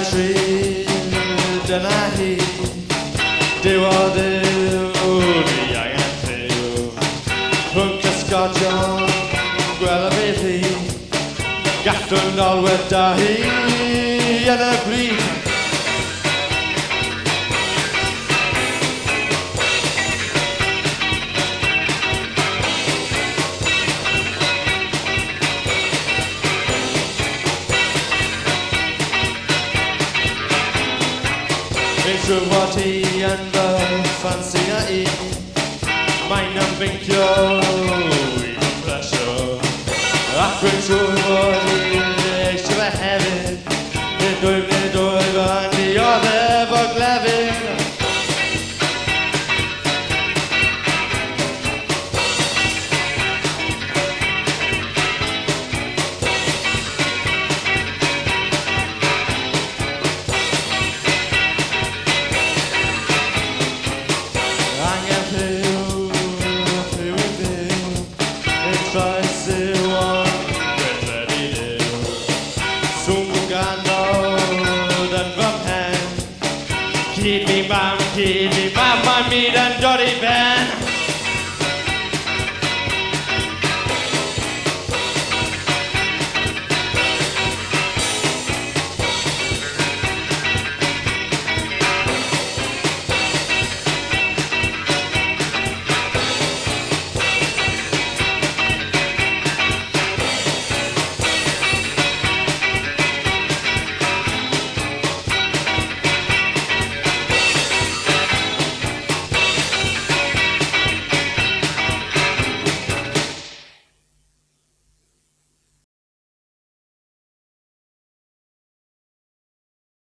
tree, dyna hi. Dyw o ddiw, ni angen lliw. Rhwng cysgodion, gweld y beth hi. Gallwn olwyd da hi yn y bryd. Trywod hi yn fy ffansi a un. Mae'n ymfeincio i fy plesio. Ac rwy'n siŵr fod hi'n eisiau fe hefyd. Nid wyf fan ni oedd efo glefyn. Keep me bam, mae'n myd yn dod i ben.